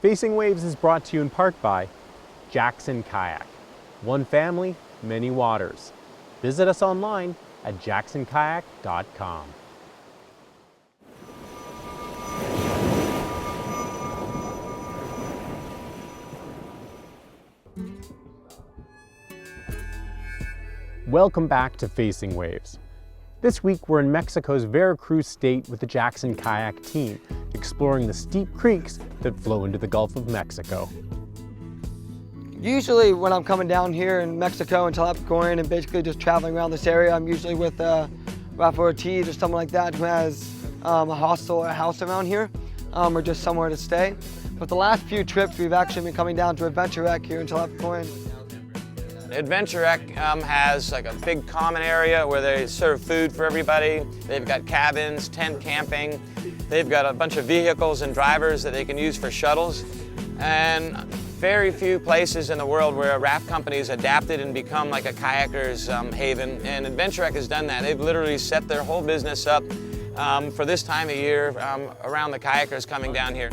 Facing Waves is brought to you in part by Jackson Kayak. One family, many waters. Visit us online at jacksonkayak.com. Welcome back to Facing Waves. This week we're in Mexico's Veracruz state with the Jackson Kayak Team, exploring the steep creeks that flow into the Gulf of Mexico. Usually when I'm coming down here in Mexico and Tlapcoin and basically just traveling around this area, I'm usually with Rafa Ortiz or someone like that who has a hostel or a house around here, or just somewhere to stay. But the last few trips we've actually been coming down to Adventure Wreck here in Tlapcoin. Adventure Wreck has like a big common area where they serve food for everybody. They've got cabins, tent camping. They've got a bunch of vehicles and drivers that they can use for shuttles. And very few places in the world where a raft company has adapted and become like a kayaker's haven. And Adventure Wreck has done that. They've literally set their whole business up for this time of year around the kayakers coming down here.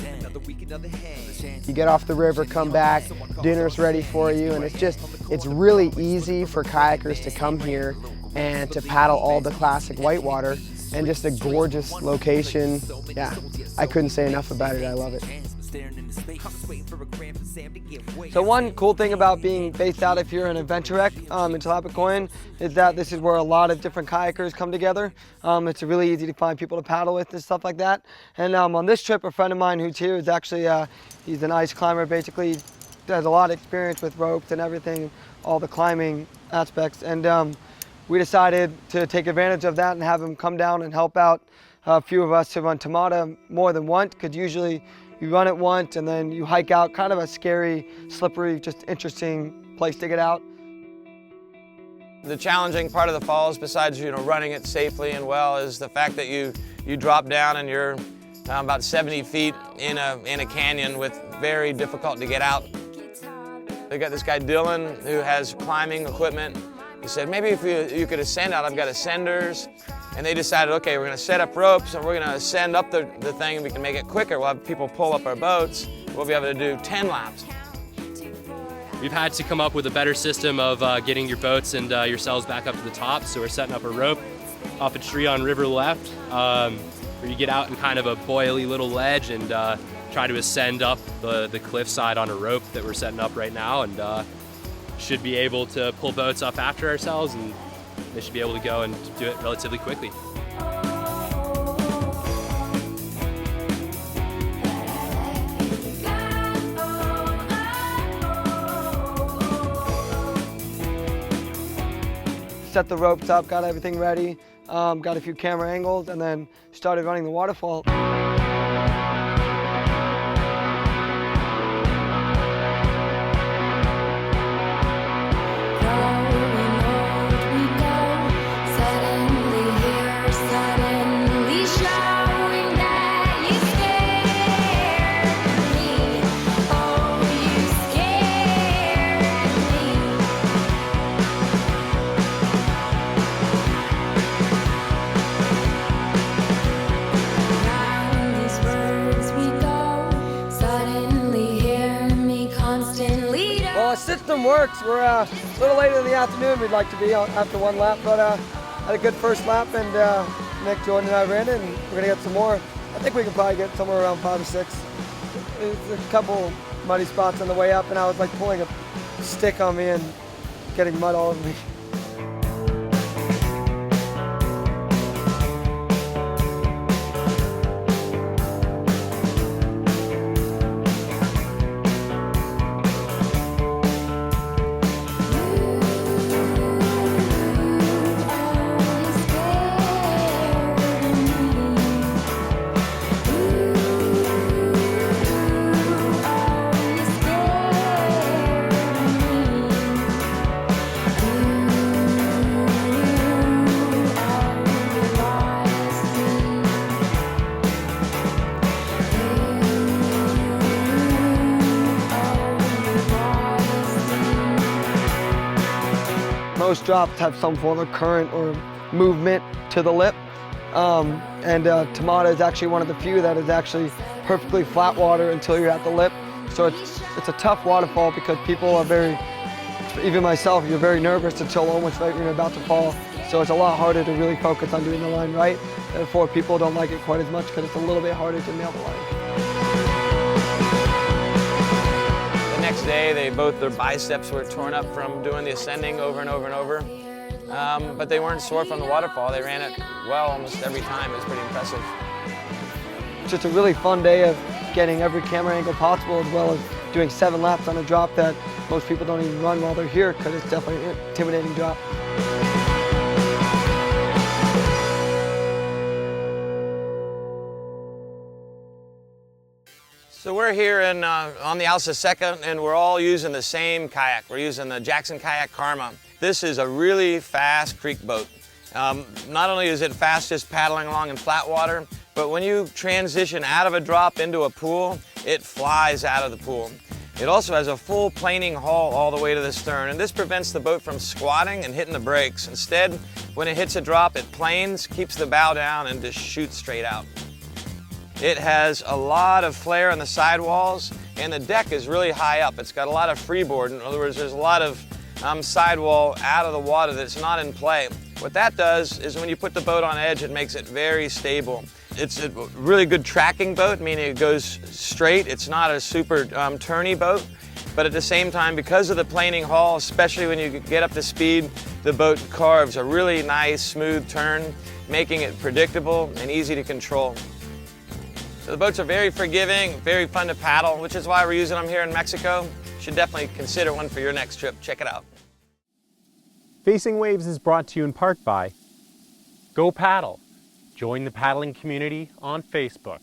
You get off the river, come back, dinner's ready for you, and it's really easy for kayakers to come here and to paddle all the classic whitewater, and just a gorgeous location. Yeah, I couldn't say enough about it. I love it. So one cool thing about being based out of here in Adventure Wreck in Tlapcoin is that this is where a lot of different kayakers come together. It's really easy to find people to paddle with and stuff like that. And on this trip, a friend of mine who's here is actually, he's an ice climber, basically. He has a lot of experience with ropes and everything, all the climbing aspects. And we decided to take advantage of that and have him come down and help out a few of us to run Tomata more than once, because usually you run it once and then you hike out, kind of a scary, slippery, just interesting place to get out. The challenging part of the falls, besides running it safely and well, is the fact that you drop down and you're about 70 feet in a canyon with very difficult to get out. They got this guy Dylan who has climbing equipment. He said, maybe if you could ascend out, I've got ascenders. And they decided, okay, we're gonna set up ropes and we're gonna ascend up the thing and we can make it quicker. We'll have people pull up our boats. We'll be able to do 10 laps. We've had to come up with a better system of getting your boats and yourselves back up to the top. So we're setting up a rope off a tree on river left, where you get out in kind of a boily little ledge and try to ascend up the cliffside on a rope that we're setting up right now, and should be able to pull boats up after ourselves, and they should be able to go and do it relatively quickly. Set the ropes up, got everything ready, got a few camera angles, and then started running the waterfall. System works. We're a little later in the afternoon. We'd like to be out after one lap, but had a good first lap, and Nick, Jordan, and I ran it, and we're gonna get some more. I think we can probably get somewhere around 5 or 6. There's a couple muddy spots on the way up, and I was like pulling a stick on me and getting mud all over me. Most drops have some form of current or movement to the lip. And Tomata is actually one of the few that is actually perfectly flat water until you're at the lip. So it's a tough waterfall because people are very, even myself, you're very nervous to tilt almost right when you're about to fall. So it's a lot harder to really focus on doing the line right. Therefore, people don't like it quite as much because it's a little bit harder to nail the line. The next day, both their biceps were torn up from doing the ascending over and over and over. But they weren't sore from the waterfall. They ran it well almost every time. It was pretty impressive. It's just a really fun day of getting every camera angle possible, as well as doing 7 laps on a drop that most people don't even run while they're here because it's definitely an intimidating drop. So we're here on the Alsa Seca, and we're all using the same kayak. We're using the Jackson Kayak Karma. This is a really fast creek boat. Not only is it fast just paddling along in flat water, but when you transition out of a drop into a pool, it flies out of the pool. It also has a full planing haul all the way to the stern, and this prevents the boat from squatting and hitting the brakes. Instead, when it hits a drop, it planes, keeps the bow down, and just shoots straight out. It has a lot of flare on the sidewalls, and the deck is really high up. It's got a lot of freeboard. In other words, there's a lot of sidewall out of the water that's not in play. What that does is when you put the boat on edge, it makes it very stable. It's a really good tracking boat, meaning it goes straight. It's not a super turny boat, but at the same time, because of the planing haul, especially when you get up to speed, the boat carves a really nice, smooth turn, making it predictable and easy to control. So the boats are very forgiving, very fun to paddle, which is why we're using them here in Mexico. You should definitely consider one for your next trip. Check it out. Facing Waves is brought to you in part by Go Paddle. Join the paddling community on Facebook.